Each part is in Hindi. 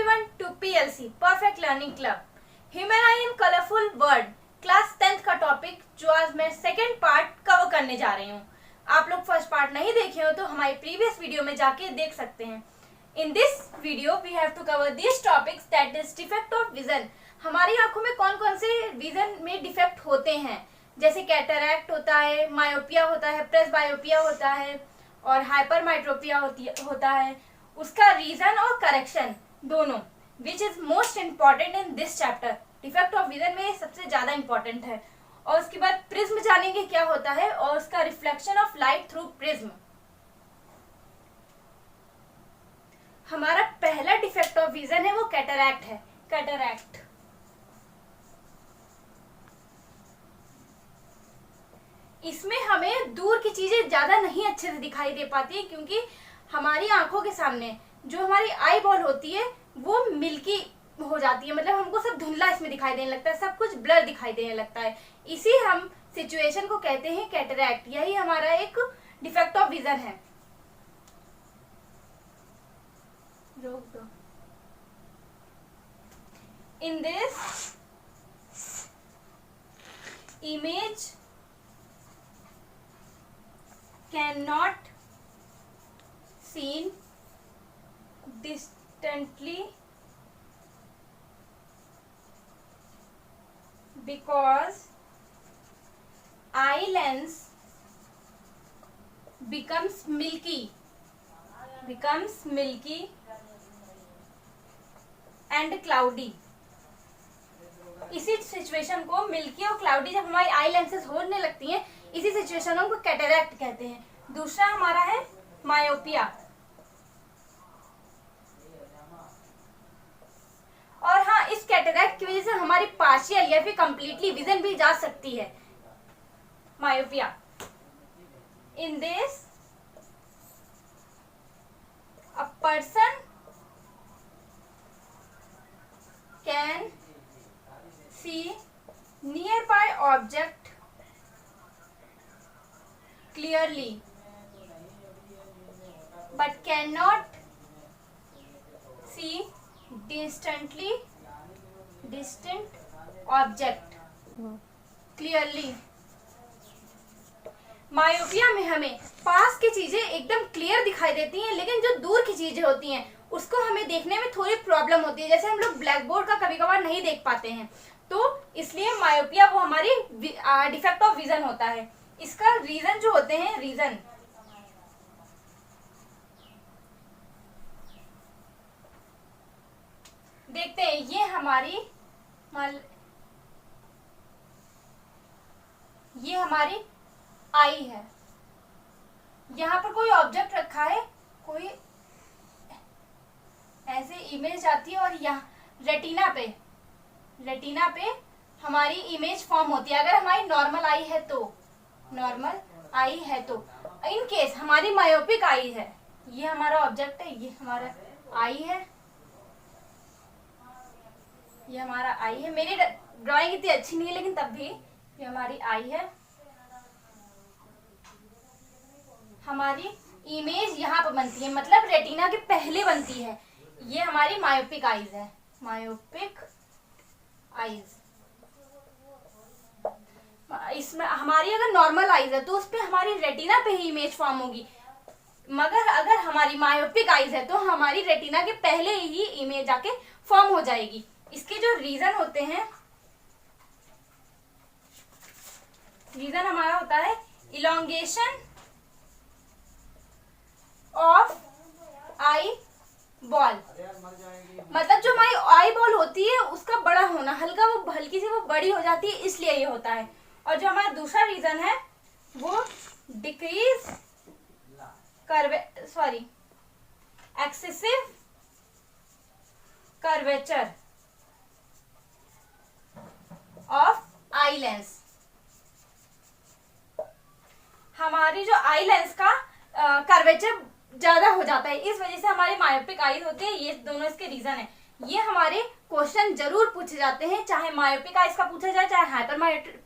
everyone to PLC Perfect Learning Club. Human colourful word class 10th का टॉपिक जो आज मैं सेकेंड पार्ट कवर करने जा रही हूँ. आप लोग फर्स्ट पार्ट नहीं देखे हो तो हमारी प्रीवियस वीडियो में जाके देख सकते हैं. In this video we have to cover this topics that is defect of vision. हमारी आंखों में कौन कौन से विजन में डिफेक्ट होते हैं, जैसे कैटरैक्ट होता है, मायोपिया होता है, प्रेसबायोपिया होता है और हाइपरमाइट्रोपिया होता है. उसका रीजन और करेक्शन दोनों which is most important in this chapter. Defect of vision में सबसे ज्यादा इंपॉर्टेंट है. और उसके बाद प्रिज्म जानेंगे क्या होता है और उसका reflection of light through prism. हमारा पहला डिफेक्ट ऑफ विजन है वो कैटरैक्ट है. कैटरैक्ट इसमें हमें दूर की चीजें ज्यादा नहीं अच्छे से दिखाई दे पाती है, क्योंकि हमारी आंखों के सामने जो हमारी आई बॉल होती है वो मिल्की हो जाती है. मतलब हमको सब धुंधला इसमें दिखाई देने लगता है, सब कुछ ब्लर दिखाई देने लगता है. इसी हम सिचुएशन को कहते हैं कैटरैक्ट. यही हमारा एक डिफेक्ट ऑफ विजन है. रोक दो. In this image cannot seen distantly because eye lens becomes milky and cloudy. इसी सिचुएशन को मिल्की और क्लाउडी जब हमारी आई लेंसेज होने लगती हैं, इसी सिचुएशन को कैटरैक्ट कहते हैं. दूसरा हमारा है मायोपिया. और हाँ, इस कैटरैक्ट की वजह से हमारी पार्शियल या फिर कंप्लीटली विजन भी जा सकती है. Myopia in this a person can see nearby object clearly but cannot see distant object clearly. Myopia में हमें पास की चीजें एकदम क्लियर दिखाई देती हैं, लेकिन जो दूर की चीजें होती हैं उसको हमें देखने में थोड़ी प्रॉब्लम होती है. जैसे हम लोग ब्लैक बोर्ड का कभी कभार नहीं देख पाते हैं, तो इसलिए मायोपिया वो हमारी डिफेक्ट ऑफ विजन होता है. इसका रीजन जो होते हैं, रीजन देखते हैं. ये हमारी आई है. यहाँ पर कोई ऑब्जेक्ट रखा है, कोई ऐसे इमेज आती है और यहाँ रेटिना पे हमारी इमेज फॉर्म होती है. अगर हमारी नॉर्मल आई है तो इन केस हमारी मायोपिक आई है, ये हमारा ऑब्जेक्ट है, ये हमारा आई है, ये हमारा आई है. मेरी ड्राइंग इतनी अच्छी नहीं है, लेकिन तब भी ये हमारी आई है. हमारी इमेज यहाँ पर बनती है, मतलब रेटिना के पहले बनती है. ये हमारी मायोपिक आईज है. मायोपिक आईज इसमें हमारी अगर नॉर्मल आईज है तो उस पे हमारी रेटिना पे ही इमेज फॉर्म होगी, मगर अगर हमारी मायोपिक आईज है तो हमारी रेटिना के पहले ही इमेज आके फॉर्म हो जाएगी. इसके जो रीजन होते हैं, रीजन हमारा होता है इलोंगेशन ऑफ आई बॉल. मतलब जो हमारी आई बॉल होती है उसका बड़ा होना, हल्की सी वो बड़ी हो जाती है, इसलिए ये होता है. और जो हमारा दूसरा रीजन है वो decrease excessive curvature of eye lens. हमारी जो आई लेंस का कर्वेचर ज्यादा हो जाता है, इस वजह से हमारी मायोपिक आईज होती है. ये दोनों इसके रीजन है. ये हमारे क्वेश्चन जरूर पूछे जाते हैं, चाहे मायोपिक आईज का पूछा जाए, चाहे हाइपर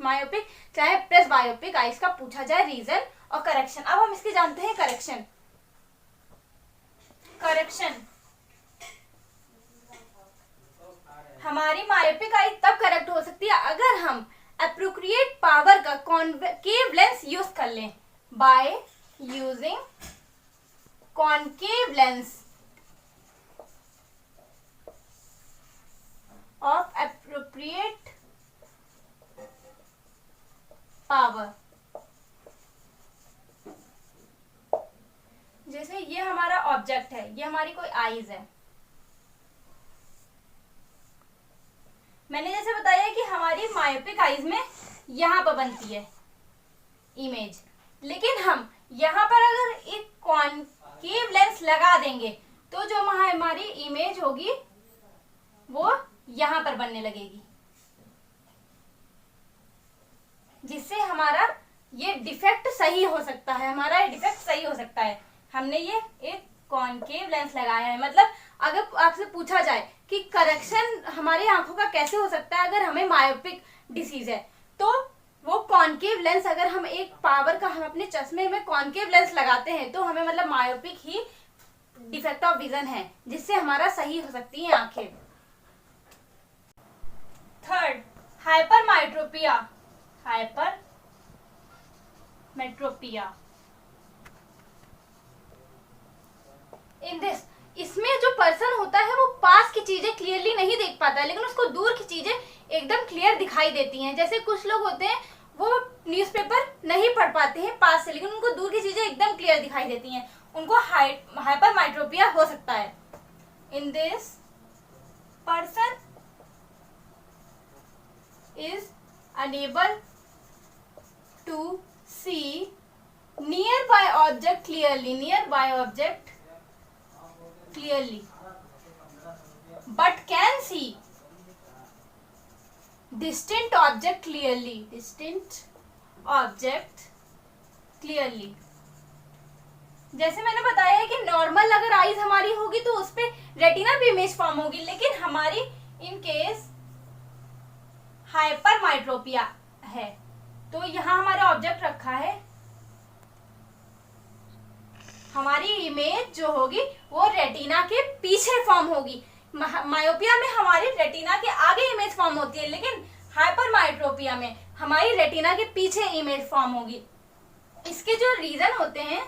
मायोपिक, चाहे प्रेसबायोपिक आईज का पूछा जाए. रीजन और करेक्शन. अब हम इसके जानते हैं करेक्शन. कॉनकेव लेंस यूज कर लें। By using concave lens of appropriate power. जैसे ये हमारा ऑब्जेक्ट है, ये हमारी कोई आईज है। मैंने जैसे बताया कि हमारी मायोपिक आईज में यहाँ पर बनती है इमेज, लेकिन हम यहाँ पर अगर एक कॉनकेव लेंस लगा देंगे तो जो हमारी इमेज होगी वो यहाँ पर बनने लगेगी, जिससे हमारा ये डिफेक्ट सही हो सकता है, हमारा ये डिफेक्ट सही हो सकता है। हमने ये एक कॉनकेव लेंस लगाया है। मतलब अगर आपसे पूछा जाए कि करेक्शन हमारी आंखों का कैसे हो सकता है अगर हमें मायोपिक डिसीज है, तो वो कॉनकेव लेंस, अगर हम एक पावर का हम अपने चश्मे में कॉनकेव लेंस लगाते हैं तो हमें मतलब myopic he defect of vision है, जिससे हमारा सही हो सकती है आंखें। Third, hypermetropia. Hypermetropia in this, इसमें जो पर्सन होता है वो पास की चीजें क्लियरली नहीं देख पाता है, लेकिन उसको दूर की चीजें एकदम क्लियर दिखाई देती हैं। जैसे कुछ लोग होते हैं वो न्यूज़पेपर नहीं पढ़ पाते हैं पास से, लेकिन उनको दूर की चीजें एकदम क्लियर दिखाई देती हैं, उनको हाइपरमेट्रोपिया हो सकता है। In this person is unable to see nearby object clearly, but can see distant object clearly। जैसे मैंने बताया है कि नॉर्मल अगर आईज हमारी होगी तो उस पे रेटिना भी इमेज फॉर्म होगी, लेकिन हमारी इन केस हाइपरमेट्रोपिया है तो यहाँ हमारा ऑब्जेक्ट रखा है, हमारी इमेज जो होगी वो रेटिना के पीछे फॉर्म होगी। मायोपिया में हमारी रेटिना के आगे इमेज फॉर्म होती है, लेकिन हाइपरमेट्रोपिया में हमारी रेटिना के पीछे इमेज फॉर्म होगी। इसके जो रीजन होते हैं,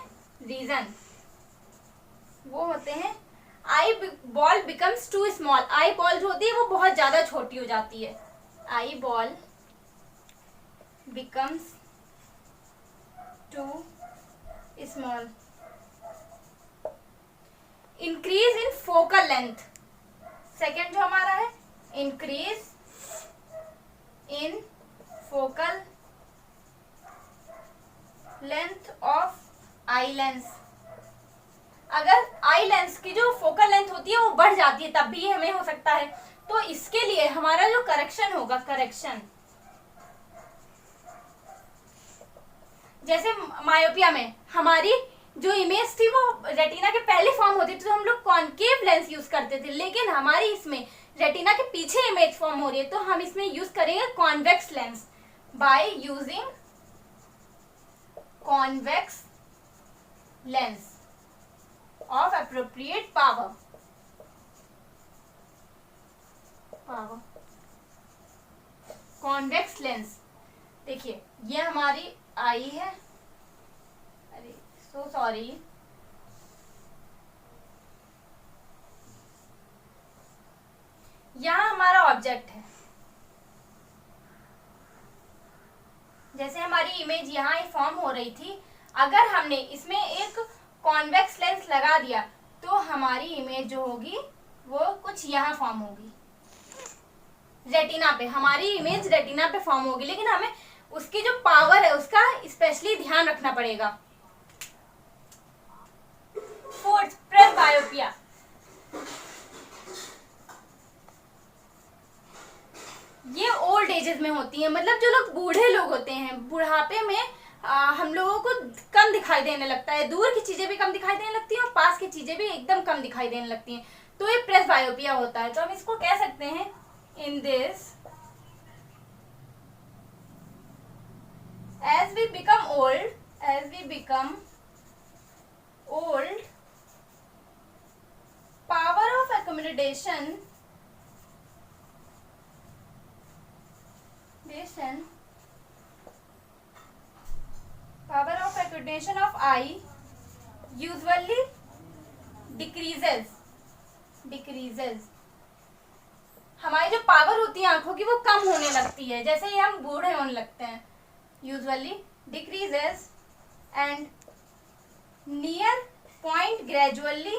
वो होते हैं eyeball becomes too small. Eyeball जो होती है वो बहुत ज्यादा छोटी हो जाती है। Eyeball becomes too small. Increase in focal length, second जो हमारा है increase in focal length of eye lens. अगर आई लेंस की जो फोकल लेंथ होती है वो बढ़ जाती है तब भी हमें हो सकता है। तो इसके लिए हमारा जो करेक्शन होगा, जैसे मायोपिया में हमारी जो इमेज थी वो रेटिना के पहले फॉर्म होती थी तो हम लोग कॉनकेव लेंस यूज करते थे, लेकिन हमारी इसमें रेटिना के पीछे इमेज फॉर्म हो रही है तो हम इसमें यूज करेंगे convex lens. By using convex lens of appropriate power. Convex lens, देखिए ये हमारी आई है, अरे सो सॉरी, यहां हमारा ऑब्जेक्ट है। जैसे हमारी इमेज यहाँ फॉर्म हो रही थी, अगर हमने इसमें एक कॉन्वेक्स लेंस लगा दिया तो हमारी इमेज जो होगी वो कुछ यहाँ फॉर्म होगी, रेटिना पे हमारी इमेज रेटिना पे फॉर्म होगी, लेकिन हमें उसकी जो पावर है उसका स्पेशली ध्यान रखना पड़ेगा। Fourth, presbyopia. ये ओल्ड एजेस में होती है, मतलब जो लोग बूढ़े लोग होते हैं, बुढ़ापे में हम लोगों को कम दिखाई देने लगता है, दूर की चीजें भी कम दिखाई देने लगती हैं और पास की चीजें भी एकदम कम दिखाई देने लगती हैं, तो ये प्रेसबायोपिया होता है। तो हम इसको कह सकते हैं in this as we become old, power of accommodation acutination of eye usually decreases. हमारी जो पावर होती है आंखों की वो कम होने लगती है जैसे ही हम बूढ़े होने लगते हैं. Usually decreases and near point gradually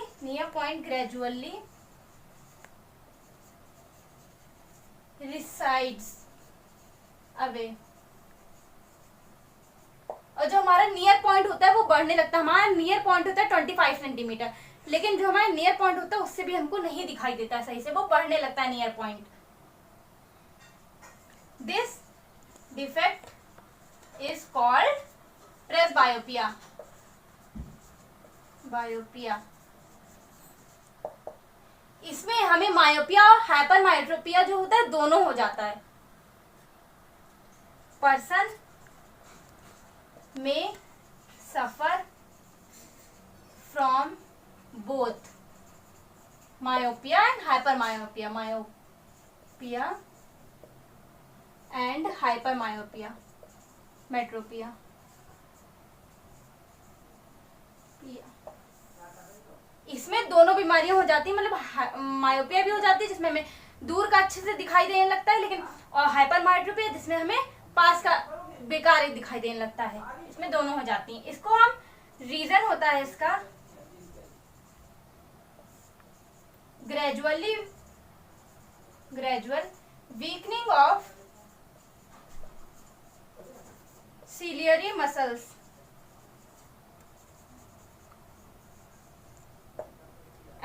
resides away. और जो हमारा नियर पॉइंट होता है वो बढ़ने लगता है. हमारा नियर पॉइंट होता है 25 सेंटीमीटर, लेकिन जो हमारा नियर पॉइंट होता है उससे भी हमको नहीं दिखाई देता है सही से, वो बढ़ने लगता है near point. This defect is called presbyopia. इसमें हमें मायोपिया और हाइपर मायोट्रोपिया जो होता है दोनों हो जाता है. पर्सन में suffer from both myopia and hypermyopia. myopia and hypermyopia. metropia. इसमें दोनों बीमारियां हो जाती है, मतलब मायोपिया भी हो जाती है जिसमें हमें दूर का अच्छे से दिखाई देने लगता है, लेकिन और हाइपरमायोट्रोपिया जिसमें हमें पास का बेकार दिखाई देने लगता है. इसमें दोनों हो जाती हैं. इसको हम रीजन होता है इसका gradual weakening of ciliary muscles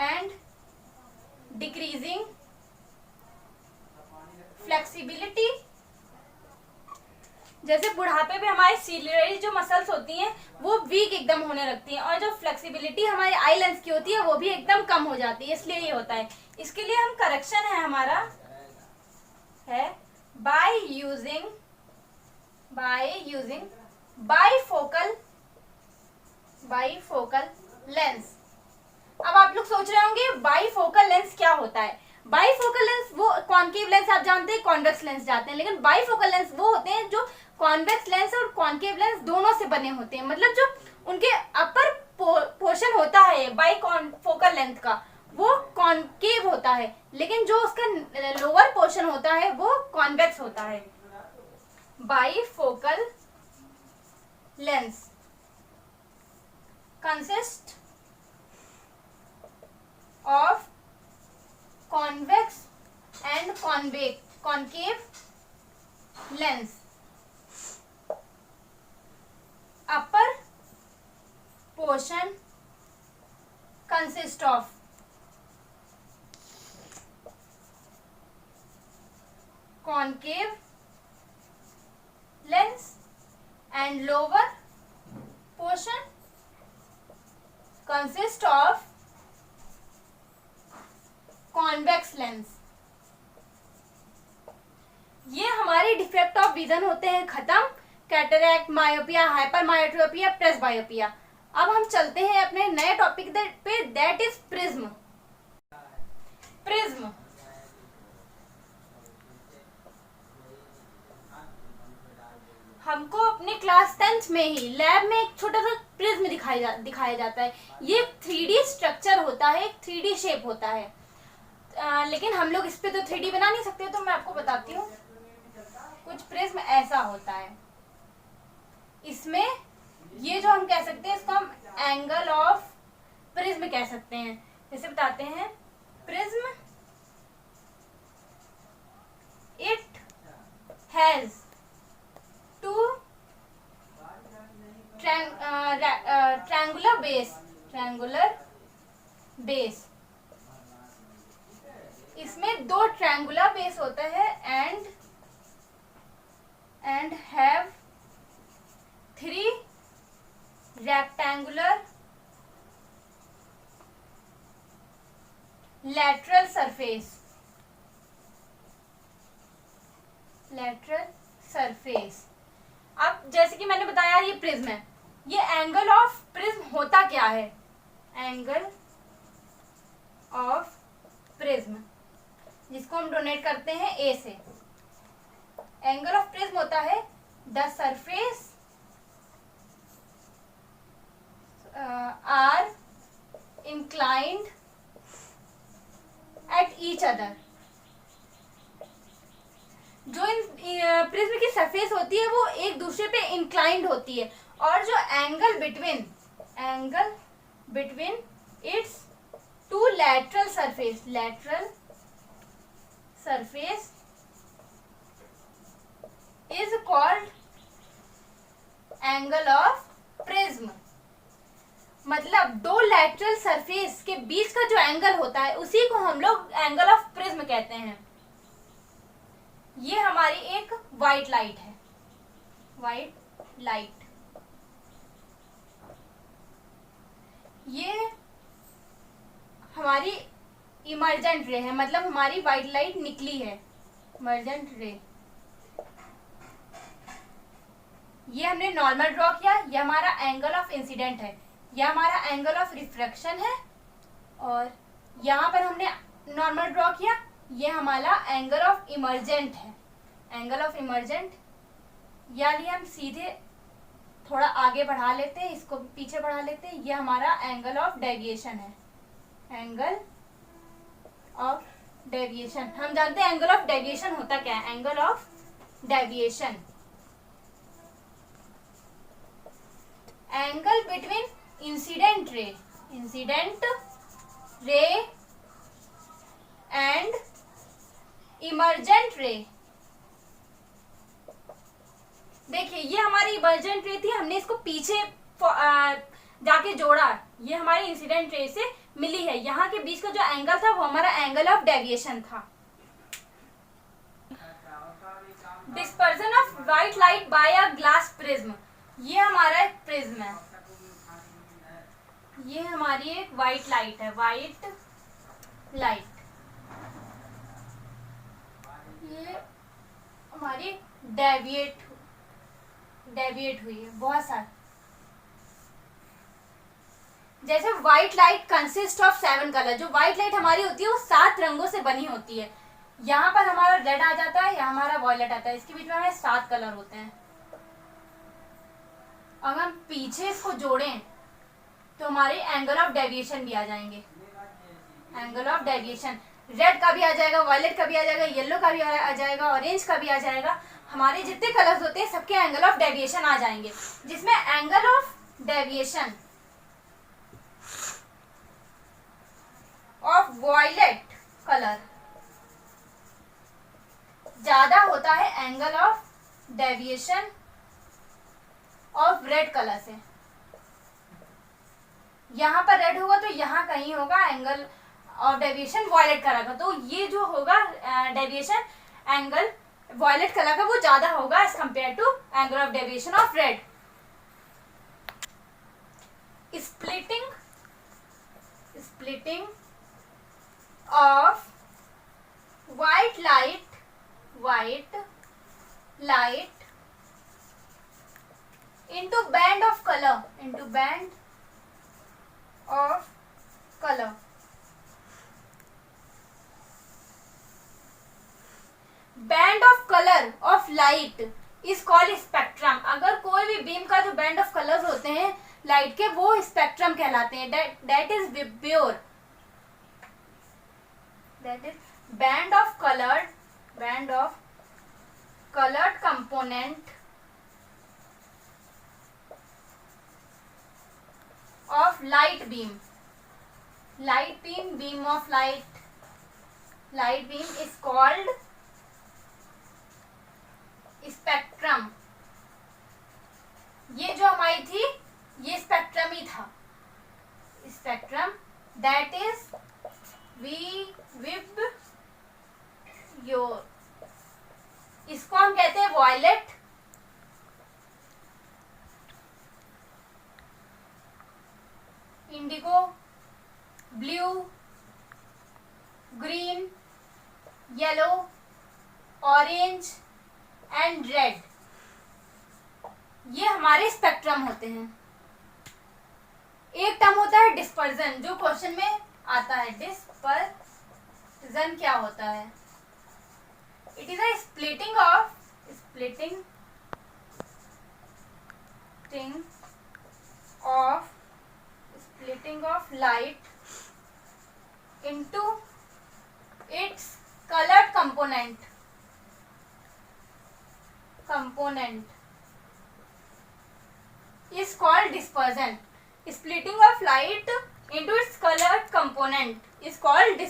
and decreasing flexibility. जैसे बुढ़ापे में हमारी सिलियरी जो मसल्स होती हैं वो वीक एकदम होने लगती हैं, और जो फ्लेक्सिबिलिटी हमारी आई लेंस की होती है वो भी एकदम कम हो जाती है. इसलिए ये होता है. इसके लिए हम करेक्शन है हमारा है बाय यूजिंग बाईफोकल लेंस. अब आप लोग सोच रहे होंगे बाईफोकल लेंस क्या होता है. बाईफोकल लेंस वो कॉन्केव लेंस आप जानते हैं, कॉन्वेक्स लेंस जानते हैं, लेकिन बाईफोकल लेंस वो होते हैं जो कॉन्वेक्स लेंस और कॉन्केव लेंस दोनों से बने होते हैं. मतलब जो उनके अपर पोर्शन होता है बाईफोकल लेंथ का वो कॉन्केव होता है, लेकिन जो उसका लोअर पोर्शन होता है वो कॉन्वेक्स होता है. Bifocal lens consist of convex and concave lens. Upper portion consists of concave lens and lower portion consists of convex lens. ये हमारे डिफेक्ट ऑफ विजन होते हैं खत्म. Cataract, myopia, hypermetropia, presbyopia. अब हम चलते हैं अपने नए टॉपिक पे, दैट इज प्रिज्म. प्रिज्म हमको अपने क्लास 10th में ही लैब में एक छोटा सा प्रिज्म दिखाया जाता है. ये 3D स्ट्रक्चर होता है, एक 3D शेप होता है. लेकिन हम लोग इस पे तो 3D बना नहीं सकते, तो मैं आपको बताती हूँ. कुछ प्रिज्म ऐसा होता है. इसमें ये जो हम कह सकते हैं इसको हम एंगल ऑफ प्रिज्म कह सकते हैं. जैसे बताते हैं prism it has two triangular base. इसमें दो ट्रायंगुलर बेस होता है and have 3 rectangular lateral surface. अब जैसे कि मैंने बताया ये प्रिज्म है. ये एंगल ऑफ प्रिज्म होता क्या है. एंगल ऑफ प्रिज्म जिसको हम डोनेट करते हैं ए से. एंगल ऑफ प्रिज्म होता है the surface are inclined at each other. जो प्रिज्म की सरफेस होती है वो एक दूसरे पे इंक्लाइंड होती है, और जो angle between its two lateral surface is called angle of prism. मतलब दो लैटरल सरफेस के बीच का जो एंगल होता है उसी को हम लोग एंगल ऑफ प्रिज्म कहते हैं। ये हमारी एक व्हाइट लाइट है, ये हमारी इमर्जेंट रे है, मतलब हमारी व्हाइट लाइट निकली है, इमर्जेंट रे। ये हमने नॉर्मल ड्रॉ किया, ये हमारा एंगल ऑफ इंसिडेंट है, ये हमारा एंगल ऑफ रिफ्रैक्शन है, और यहाँ पर हमने नॉर्मल ड्रॉ किया, ये हमारा एंगल ऑफ इमर्जेंट है, एंगल ऑफ इमर्जेंट। यानी हम सीधे थोड़ा आगे बढ़ा लेते हैं, इसको पीछे बढ़ा लेते हैं, ये हमारा एंगल ऑफ डेविएशन है, एंगल ऑफ डेविएशन। हम जानते हैं एंगल ऑफ डेविएशन होता क्या है। Angle of deviation angle between incident ray and emergent रे। देखिए ये हमारी इमर्जेंट रे थी, हमने इसको पीछे जाके जोड़ा, ये हमारी इंसिडेंट रे से मिली है। यहाँ के बीच का जो एंगल था वो हमारा एंगल ऑफ डेविएशन था। Dispersion of white light by a glass prism. ये हमारा एक प्रिज्म है, ये हमारी एक व्हाइट लाइट है, व्हाइट लाइट। ये हमारी डेविएट हुई है बहुत सारी। जैसे white light consist of 7 colour. जो व्हाइट लाइट हमारी होती है वो 7 रंगों से बनी होती है। यहाँ पर हमारा रेड आ जाता है, यहाँ हमारा वॉयलेट आता है, इसके बीच में हमारे 7 कलर होते हैं। अगर हम पीछे इसको जोड़ें तो हमारे एंगल ऑफ डेविएशन भी आ जाएंगे। एंगल ऑफ डेविएशन रेड का भी आ जाएगा, वॉयलेट का भी आ जाएगा, येलो का भी आ जाएगा, ऑरेंज का भी आ जाएगा। हमारे जितने कलर्स होते हैं सबके एंगल ऑफ डेविएशन आ जाएंगे, जिसमें angle of deviation of violet colour ज्यादा होता है angle of deviation of red colour से। यहाँ पर रेड होगा तो यहाँ कहीं होगा angle of deviation violet colour का, तो ये जो होगा डेविएशन एंगल वॉयलेट कलर का वो ज्यादा होगा as compare to angle of deviation of red. Splitting of white light into band of color, band of colour of light is called spectrum. अगर कोई भी बीम का जो बैंड ऑफ कलर्स होते हैं लाइट के वो स्पेक्ट्रम कहलाते हैं। That is VIBGYOR, that is band of colored component of light beam beam of light beam is called spectrum। ये जो हमारी थी ये स्पेक्ट्रम ही था, स्पेक्ट्रम दैट इज विब्योर। इसको हम कहते हैं violet, indigo, blue, green, yellow, orange and red. ये हमारे स्पेक्ट्रम होते हैं। एक टर्म होता है डिस्पर्जन, जो क्वेश्चन में आता है। डिस्पर्जन क्या होता है? It is a splitting of splitting of light into its colored component is called dispersion. Splitting of light into its colored component is called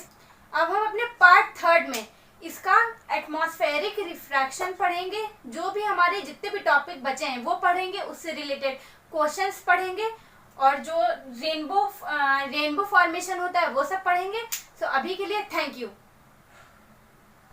अब हम अपने पार्ट थर्ड में इसका एटमॉस्फेरिक रिफ्रैक्शन पढ़ेंगे। जो भी हमारे जितने भी टॉपिक बचे हैं वो पढ़ेंगे, उससे रिलेटेड क्वेश्चंस पढ़ेंगे और जो रेनबो फॉर्मेशन होता है वो सब पढ़ेंगे। सो अभी के लिए थैंक यू।